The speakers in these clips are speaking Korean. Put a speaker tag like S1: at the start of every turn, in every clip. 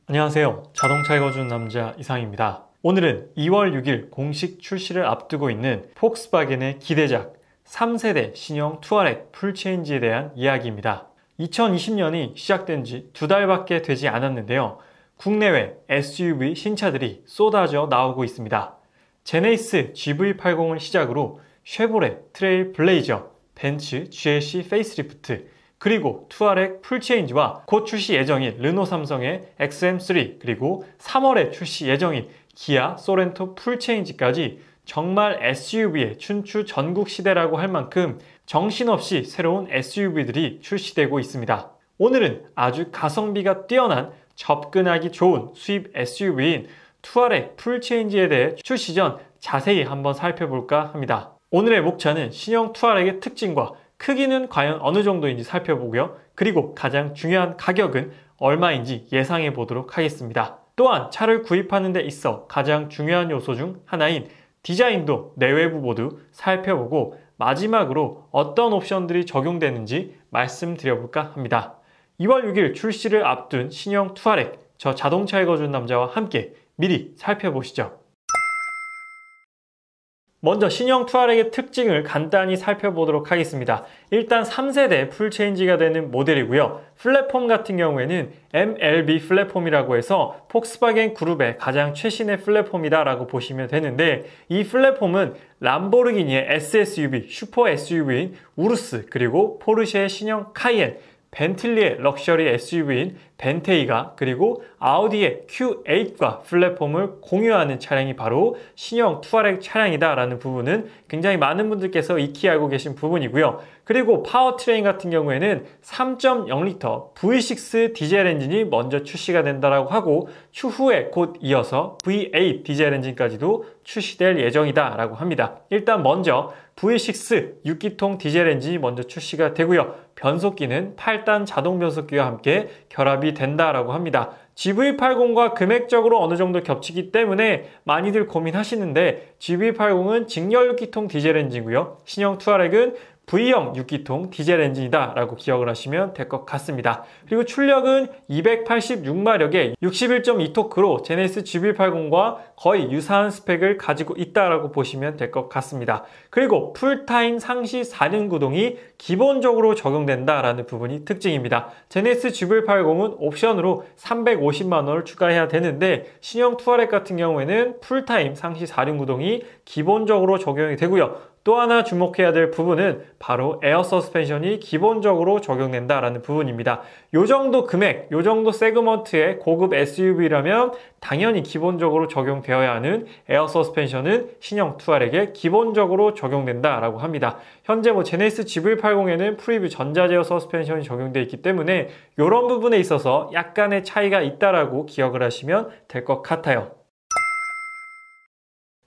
S1: 안녕하세요. 자동차 읽어주는 남자 이상입니다. 오늘은 2월 6일 공식 출시를 앞두고 있는 폭스바겐의 기대작 3세대 신형 투아렉 풀체인지에 대한 이야기입니다. 2020년이 시작된 지 2달밖에 되지 않았는데요. 국내외 SUV 신차들이 쏟아져 나오고 있습니다. 제네시스 GV80을 시작으로 쉐보레 트레일 블레이저, 벤츠 GLC 페이스리프트, 그리고 투아렉 풀체인지와 곧 출시 예정인 르노 삼성의 XM3, 그리고 3월에 출시 예정인 기아 소렌토 풀체인지까지 정말 SUV의 춘추 전국 시대라고 할 만큼 정신없이 새로운 SUV들이 출시되고 있습니다. 오늘은 아주 가성비가 뛰어난 접근하기 좋은 수입 SUV인 투아렉 풀체인지에 대해 출시 전 자세히 한번 살펴볼까 합니다. 오늘의 목차는 신형 투아렉의 특징과 크기는 과연 어느 정도인지 살펴보고요. 그리고 가장 중요한 가격은 얼마인지 예상해 보도록 하겠습니다. 또한 차를 구입하는 데 있어 가장 중요한 요소 중 하나인 디자인도 내외부 모두 살펴보고 마지막으로 어떤 옵션들이 적용되는지 말씀드려볼까 합니다. 2월 6일 출시를 앞둔 신형 투아렉, 저 자동차 읽어준 남자와 함께 미리 살펴보시죠. 먼저 신형 투아렉의 특징을 간단히 살펴보도록 하겠습니다. 일단 3세대 풀체인지가 되는 모델이고요. 플랫폼 같은 경우에는 MLB 플랫폼이라고 해서 폭스바겐 그룹의 가장 최신의 플랫폼이다 라고 보시면 되는데, 이 플랫폼은 람보르기니의 SSUV, 슈퍼 SUV인 우루스, 그리고 포르쉐의 신형 카이엔, 벤틀리의 럭셔리 SUV인 벤테이가, 그리고 아우디의 Q8과 플랫폼을 공유하는 차량이 바로 신형 투아렉 차량이다 라는 부분은 굉장히 많은 분들께서 익히 알고 계신 부분이고요. 그리고 파워트레인 같은 경우에는 3.0L V6 디젤 엔진이 먼저 출시가 된다라고 하고, 추후에 곧 이어서 V8 디젤 엔진까지도 출시될 예정이다 라고 합니다. 일단 먼저 V6 6기통 디젤 엔진이 먼저 출시가 되고요. 변속기는 8단 자동 변속기와 함께 결합이 된다라고 합니다. GV80과 금액적으로 어느 정도 겹치기 때문에 많이들 고민하시는데, GV80은 직렬 6기통 디젤 엔진이고요. 신형 투아렉은 V형 6기통 디젤 엔진이다 라고 기억을 하시면 될 것 같습니다. 그리고 출력은 286마력의 61.2토크로 제네시스 GV80과 거의 유사한 스펙을 가지고 있다라고 보시면 될 것 같습니다. 그리고 풀타임 상시 4륜 구동이 기본적으로 적용된다라는 부분이 특징입니다. 제네시스 GV80은 옵션으로 350만 원을 추가해야 되는데, 신형 투아렉 같은 경우에는 풀타임 상시 4륜 구동이 기본적으로 적용이 되고요. 또 하나 주목해야 될 부분은 바로 에어 서스펜션이 기본적으로 적용된다라는 부분입니다. 요 정도 금액, 요 정도 세그먼트의 고급 SUV라면 당연히 기본적으로 적용되어야 하는 에어 서스펜션은 신형 투아렉에 기본적으로 적용된다라고 합니다. 현재 제네시스 GV80에는 프리뷰 전자제어 서스펜션이 적용되어 있기 때문에 이런 부분에 있어서 약간의 차이가 있다라고 기억을 하시면 될 것 같아요.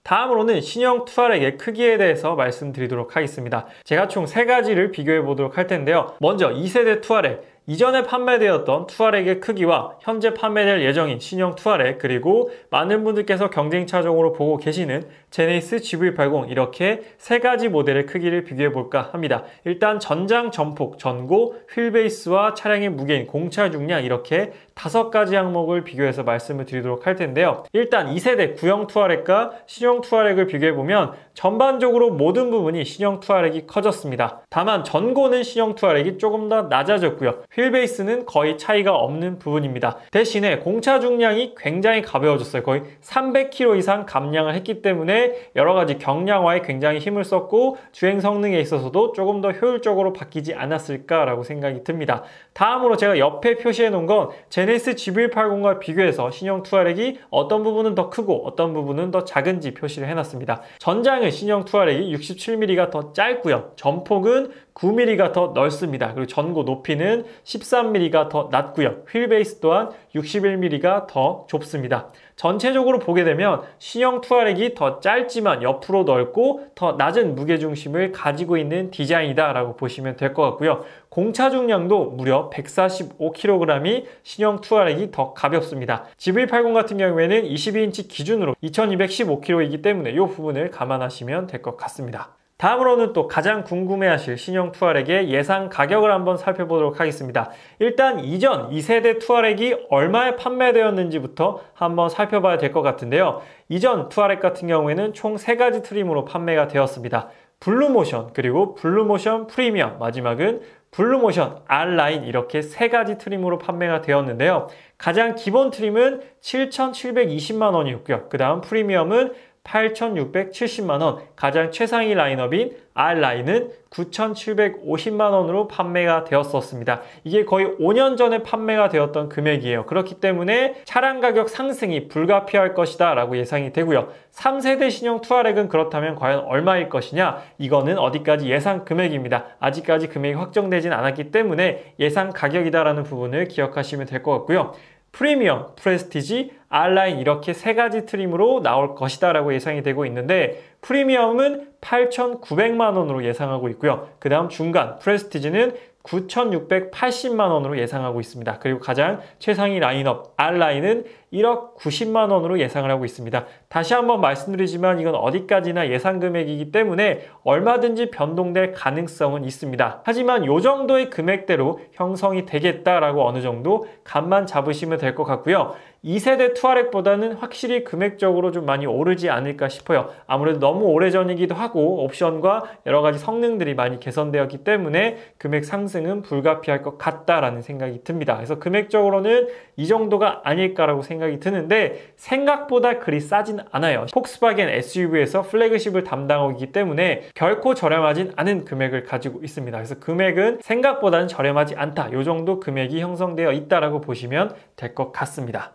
S1: 다음으로는 신형 투아렉의 크기에 대해서 말씀드리도록 하겠습니다. 제가 총 3가지를 비교해 보도록 할 텐데요. 먼저 2세대 투아렉, 이전에 판매되었던 투아렉의 크기와 현재 판매될 예정인 신형 투아렉, 그리고 많은 분들께서 경쟁차종으로 보고 계시는 제네시스 GV80, 이렇게 3가지 모델의 크기를 비교해 볼까 합니다. 일단 전장, 전폭, 전고, 휠베이스와 차량의 무게인 공차 중량, 이렇게 5가지 항목을 비교해서 말씀을 드리도록 할 텐데요. 일단 2세대 구형 투아렉과 신형 투아렉을 비교해 보면 전반적으로 모든 부분이 신형 투아렉이 커졌습니다. 다만 전고는 신형 투아렉이 조금 더 낮아졌고요. 휠베이스는 거의 차이가 없는 부분입니다. 대신에 공차 중량이 굉장히 가벼워졌어요. 거의 300kg 이상 감량을 했기 때문에 여러가지 경량화에 굉장히 힘을 썼고, 주행 성능에 있어서도 조금 더 효율적으로 바뀌지 않았을까라고 생각이 듭니다. 다음으로 제가 옆에 표시해 놓은 건 제네시스 GV80과 비교해서 신형 투아렉이 어떤 부분은 더 크고 어떤 부분은 더 작은지 표시를 해놨습니다. 전장은 신형 투아렉이 67mm가 더 짧고요. 전폭은 9mm가 더 넓습니다. 그리고 전고 높이는 13mm가 더 낮고요. 휠베이스 또한 61mm가 더 좁습니다. 전체적으로 보게 되면 신형 투아렉이 더 짧지만 옆으로 넓고 더 낮은 무게중심을 가지고 있는 디자인이다 라고 보시면 될 것 같고요. 공차 중량도 무려 145kg이 신형 투아렉이 더 가볍습니다. GV80 같은 경우에는 22인치 기준으로 2215kg이기 때문에 이 부분을 감안하시면 될 것 같습니다. 다음으로는 또 가장 궁금해하실 신형 투아렉의 예상 가격을 한번 살펴보도록 하겠습니다. 일단 이전 2세대 투아렉이 얼마에 판매되었는지부터 한번 살펴봐야 될 것 같은데요. 이전 투아렉 같은 경우에는 총 3가지 트림으로 판매가 되었습니다. 블루모션, 그리고 블루모션 프리미엄, 마지막은 블루모션 R라인, 이렇게 3가지 트림으로 판매가 되었는데요. 가장 기본 트림은 7,720만 원이었고요. 그 다음 프리미엄은 8,670만 원, 가장 최상위 라인업인 R라인은 9,750만 원으로 판매가 되었었습니다. 이게 거의 5년 전에 판매가 되었던 금액이에요. 그렇기 때문에 차량 가격 상승이 불가피할 것이다 라고 예상이 되고요. 3세대 신형 투아렉은 그렇다면 과연 얼마일 것이냐? 이거는 어디까지 예상 금액입니다. 아직까지 금액이 확정되진 않았기 때문에 예상 가격이다라는 부분을 기억하시면 될 것 같고요. 프리미엄, 프레스티지, R라인, 이렇게 3가지 트림으로 나올 것이다 라고 예상이 되고 있는데, 프리미엄은 8,900만 원으로 예상하고 있고요. 그 다음 중간, 프레스티지는 9,680만 원으로 예상하고 있습니다. 그리고 가장 최상위 라인업 R라인은 1억 90만 원으로 예상을 하고 있습니다. 다시 한번 말씀드리지만 이건 어디까지나 예상 금액이기 때문에 얼마든지 변동될 가능성은 있습니다. 하지만 이 정도의 금액대로 형성이 되겠다라고 어느 정도 감만 잡으시면 될 것 같고요. 2세대 투아렉보다는 확실히 금액적으로 좀 많이 오르지 않을까 싶어요. 아무래도 너무 오래전이기도 하고 옵션과 여러 가지 성능들이 많이 개선되었기 때문에 금액 상승은 불가피할 것 같다라는 생각이 듭니다. 그래서 금액적으로는 이 정도가 아닐까라고 생각이 드는데, 생각보다 그리 싸진 않아요. 폭스바겐 SUV에서 플래그십을 담당하고 있기 때문에 결코 저렴하진 않은 금액을 가지고 있습니다. 그래서 금액은 생각보다는 저렴하지 않다, 이 정도 금액이 형성되어 있다라고 보시면 될 것 같습니다.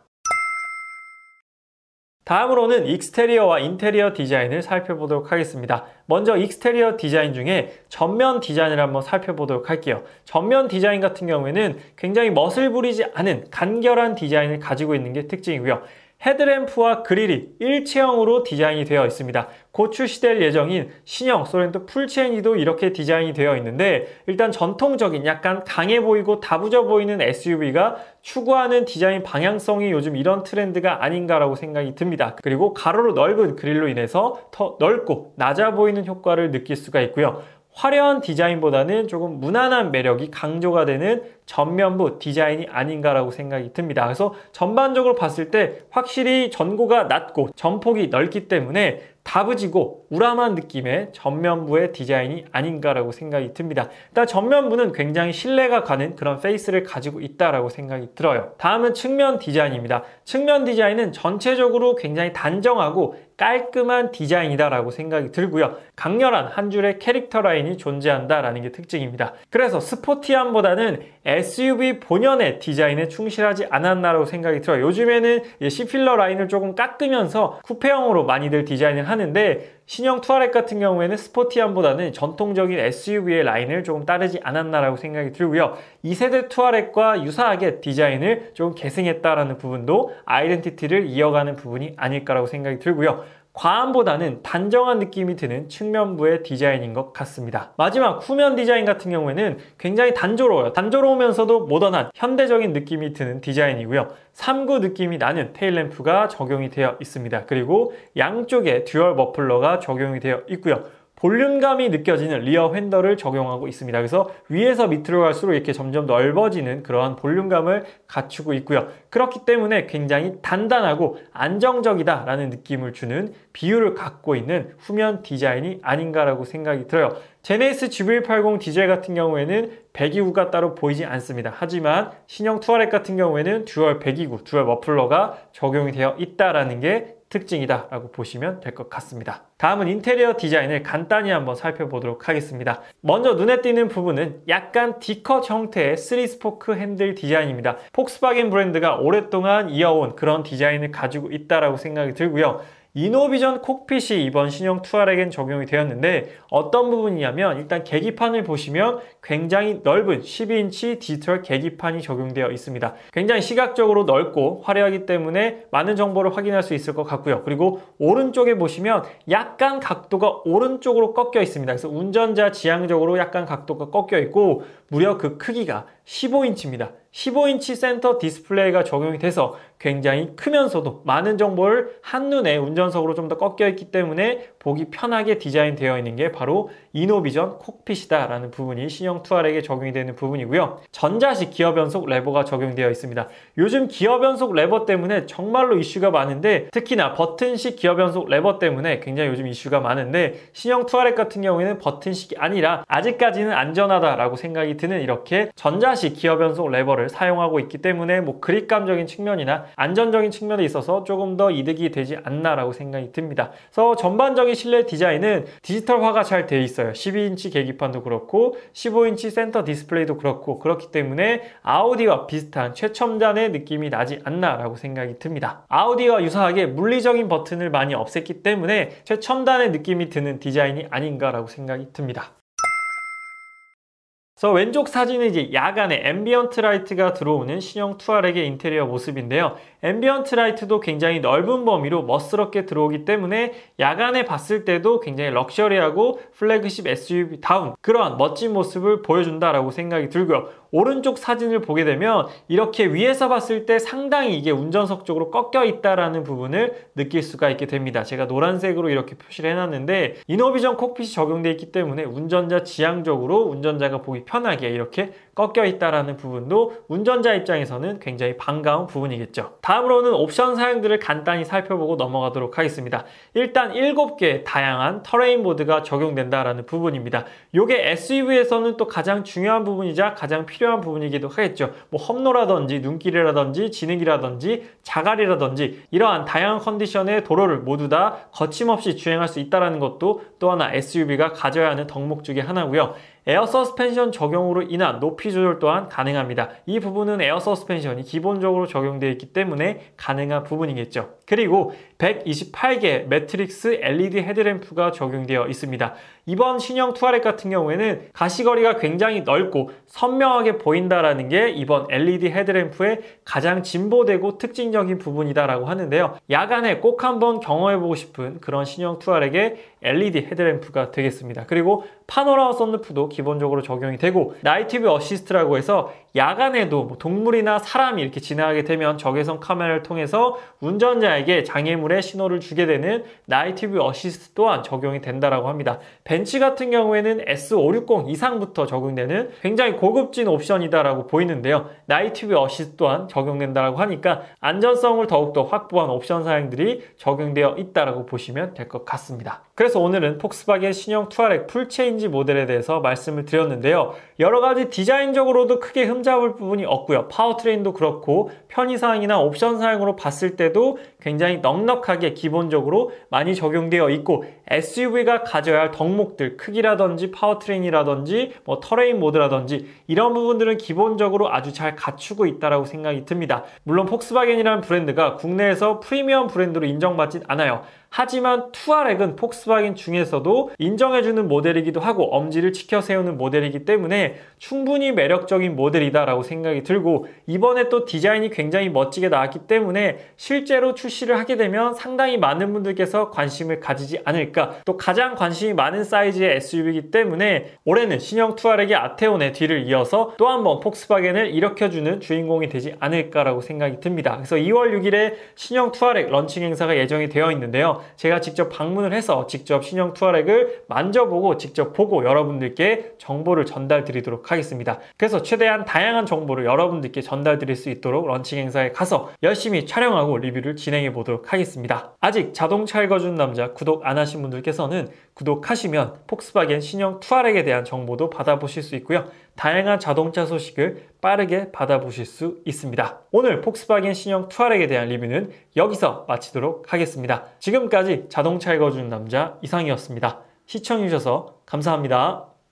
S1: 다음으로는 익스테리어와 인테리어 디자인을 살펴보도록 하겠습니다. 먼저 익스테리어 디자인 중에 전면 디자인을 한번 살펴보도록 할게요. 전면 디자인 같은 경우에는 굉장히 멋을 부리지 않은 간결한 디자인을 가지고 있는 게 특징이고요. 헤드램프와 그릴이 일체형으로 디자인이 되어 있습니다. 곧 출시될 예정인 신형 소렌토 풀체인지도 이렇게 디자인이 되어 있는데, 일단 전통적인 약간 강해 보이고 다부져 보이는 SUV가 추구하는 디자인 방향성이 요즘 이런 트렌드가 아닌가라고 생각이 듭니다. 그리고 가로로 넓은 그릴로 인해서 더 넓고 낮아 보이는 효과를 느낄 수가 있고요. 화려한 디자인보다는 조금 무난한 매력이 강조가 되는 전면부 디자인이 아닌가라고 생각이 듭니다. 그래서 전반적으로 봤을 때 확실히 전고가 낮고 전폭이 넓기 때문에 다부지고 우람한 느낌의 전면부의 디자인이 아닌가라고 생각이 듭니다. 일단 전면부는 굉장히 신뢰가 가는 그런 페이스를 가지고 있다라고 생각이 들어요. 다음은 측면 디자인입니다. 측면 디자인은 전체적으로 굉장히 단정하고 깔끔한 디자인이다라고 생각이 들고요. 강렬한 한 줄의 캐릭터 라인이 존재한다라는 게 특징입니다. 그래서 스포티함보다는 SUV 본연의 디자인에 충실하지 않았나라고 생각이 들어요. 요즘에는 C필러 라인을 조금 깎으면서 쿠페형으로 많이들 디자인을 하는데, 신형 투아렉 같은 경우에는 스포티함보다는 전통적인 SUV의 라인을 조금 따르지 않았나라고 생각이 들고요. 2세대 투아렉과 유사하게 디자인을 좀 계승했다라는 부분도 아이덴티티를 이어가는 부분이 아닐까라고 생각이 들고요. 과함보다는 단정한 느낌이 드는 측면부의 디자인인 것 같습니다. 마지막 후면 디자인 같은 경우에는 굉장히 단조로워요. 단조로우면서도 모던한 현대적인 느낌이 드는 디자인이고요. 3구 느낌이 나는 테일램프가 적용이 되어 있습니다. 그리고 양쪽에 듀얼 머플러가 적용이 되어 있고요. 볼륨감이 느껴지는 리어 휀더를 적용하고 있습니다. 그래서 위에서 밑으로 갈수록 이렇게 점점 넓어지는 그러한 볼륨감을 갖추고 있고요. 그렇기 때문에 굉장히 단단하고 안정적이다라는 느낌을 주는 비율을 갖고 있는 후면 디자인이 아닌가라고 생각이 들어요. 제네시스 GV80 디젤 같은 경우에는 배기구가 따로 보이지 않습니다. 하지만 신형 투아렉 같은 경우에는 듀얼 배기구, 듀얼 머플러가 적용이 되어 있다라는 게 특징이다 라고 보시면 될 것 같습니다. 다음은 인테리어 디자인을 간단히 한번 살펴보도록 하겠습니다. 먼저 눈에 띄는 부분은 약간 D컷 형태의 3스포크 핸들 디자인입니다. 폭스바겐 브랜드가 오랫동안 이어온 그런 디자인을 가지고 있다라고 생각이 들고요. 이노비전 콕핏이 이번 신형 투아렉엔 적용이 되었는데, 어떤 부분이냐면 일단 계기판을 보시면 굉장히 넓은 12인치 디지털 계기판이 적용되어 있습니다. 굉장히 시각적으로 넓고 화려하기 때문에 많은 정보를 확인할 수 있을 것 같고요. 그리고 오른쪽에 보시면 약간 각도가 오른쪽으로 꺾여 있습니다. 그래서 운전자 지향적으로 약간 각도가 꺾여 있고 무려 그 크기가 15인치입니다. 15인치 센터 디스플레이가 적용이 돼서 굉장히 크면서도 많은 정보를 한눈에 운전석으로 좀 더 꺾여 있기 때문에 보기 편하게 디자인되어 있는 게 바로 이노비전 콕핏이다 라는 부분이 신형 투아렉에 적용이 되는 부분이고요. 전자식 기어 변속 레버가 적용되어 있습니다. 요즘 기어 변속 레버 때문에 정말로 이슈가 많은데 특히나 버튼식 기어 변속 레버 때문에 굉장히 요즘 이슈가 많은데 신형 투아렉 같은 경우에는 버튼식이 아니라 아직까지는 안전하다라고 생각이 드는 이렇게 전자식 기어 변속 레버를 사용하고 있기 때문에 뭐 그립감적인 측면이나 안전적인 측면에 있어서 조금 더 이득이 되지 않나라고 생각이 듭니다. 그래서 전반적인 실내 디자인은 디지털화가 잘 되어 있어요. 12인치 계기판도 그렇고 15인치 센터 디스플레이도 그렇고 그렇기 때문에 아우디와 비슷한 최첨단의 느낌이 나지 않나라고 생각이 듭니다. 아우디와 유사하게 물리적인 버튼을 많이 없앴기 때문에 최첨단의 느낌이 드는 디자인이 아닌가라고 생각이 듭니다. 그래서 왼쪽 사진은 이제 야간에 앰비언트 라이트가 들어오는 신형 투아렉의 인테리어 모습인데요. 앰비언트 라이트도 굉장히 넓은 범위로 멋스럽게 들어오기 때문에 야간에 봤을 때도 굉장히 럭셔리하고 플래그십 SUV다운 그러한 멋진 모습을 보여준다라고 생각이 들고요. 오른쪽 사진을 보게 되면 이렇게 위에서 봤을 때 상당히 이게 운전석 쪽으로 꺾여 있다라는 부분을 느낄 수가 있게 됩니다. 제가 노란색으로 이렇게 표시를 해놨는데 이노비전 콕핏이 적용되어 있기 때문에 운전자 지향적으로 운전자가 보기 편하게 이렇게 꺾여 있다라는 부분도 운전자 입장에서는 굉장히 반가운 부분이겠죠. 다음으로는 옵션 사양들을 간단히 살펴보고 넘어가도록 하겠습니다. 일단 7개의 다양한 터레인 모드가 적용된다라는 부분입니다. 이게 SUV에서는 또 가장 중요한 부분이자 가장 필요한 부분이기도 하겠죠. 뭐 험로라든지 눈길이라든지 진흙이라든지 자갈이라든지 이러한 다양한 컨디션의 도로를 모두 다 거침없이 주행할 수 있다는 것도 또 하나 SUV가 가져야 하는 덕목 중에 하나고요. 에어 서스펜션 적용으로 인한 높이 조절 또한 가능합니다. 이 부분은 에어 서스펜션이 기본적으로 적용되어 있기 때문에 가능한 부분이겠죠. 그리고 128개 매트릭스 LED 헤드램프가 적용되어 있습니다. 이번 신형 투아렉 같은 경우에는 가시거리가 굉장히 넓고 선명하게 보인다라는 게 이번 LED 헤드램프의 가장 진보되고 특징적인 부분이다라고 하는데요. 야간에 꼭 한번 경험해보고 싶은 그런 신형 투아렉의 LED 헤드램프가 되겠습니다. 그리고 파노라마 선루프도 기본적으로 적용이 되고 나이트뷰 어시스트라고 해서 야간에도 뭐 동물이나 사람이 이렇게 지나가게 되면 적외선 카메라를 통해서 운전자에게 장애물의 신호를 주게 되는 나이트뷰 어시스트 또한 적용이 된다라고 합니다. 벤츠 같은 경우에는 S560 이상부터 적용되는 굉장히 고급진 옵션이다라고 보이는데요. 나이트뷰 어시스트 또한 적용된다라고 하니까 안전성을 더욱더 확보한 옵션 사양들이 적용되어 있다라고 보시면 될 것 같습니다. 그래서 오늘은 폭스바겐 신형 투아렉 풀체인지 모델에 대해서 말씀을 드렸는데요. 여러 가지 디자인적으로도 크게 흠잡을 부분이 없고요. 파워트레인도 그렇고 편의사항이나 옵션 사양으로 봤을 때도 굉장히 넉넉하게 기본적으로 많이 적용되어 있고 SUV가 가져야 할 덕목들 크기라든지 파워트레인이라든지 뭐 터레인 모드라든지 이런 부분들은 기본적으로 아주 잘 갖추고 있다고 생각이 듭니다. 물론 폭스바겐이라는 브랜드가 국내에서 프리미엄 브랜드로 인정받진 않아요. 하지만 투아렉은 폭스바겐 중에서도 인정해주는 모델이기도 하고 엄지를 치켜 세우는 모델이기 때문에 충분히 매력적인 모델이다라고 생각이 들고 이번에 또 디자인이 굉장히 멋지게 나왔기 때문에 실제로 출시를 하게 되면 상당히 많은 분들께서 관심을 가지지 않을까. 또 가장 관심이 많은 사이즈의 SUV이기 때문에 올해는 신형 투아렉의 아테온의 뒤를 이어서 또 한 번 폭스바겐을 일으켜주는 주인공이 되지 않을까라고 생각이 듭니다. 그래서 2월 6일에 신형 투아렉 런칭 행사가 예정이 되어 있는데요. 제가 직접 방문을 해서 직접 신형 투아렉을 만져보고 직접 보고 여러분들께 정보를 전달 드리도록 하겠습니다. 그래서 최대한 다양한 정보를 여러분들께 전달 드릴 수 있도록 런칭 행사에 가서 열심히 촬영하고 리뷰를 진행해 보도록 하겠습니다. 아직 자동차 읽어주는 남자 구독 안 하신 분들께서는 구독하시면 폭스바겐 신형 투아렉에 대한 정보도 받아보실 수 있고요. 다양한 자동차 소식을 빠르게 받아보실 수 있습니다. 오늘 폭스바겐 신형 투아렉에 대한 리뷰는 여기서 마치도록 하겠습니다. 지금까지 자동차 읽어주는 남자 이상이었습니다. 시청해주셔서 감사합니다.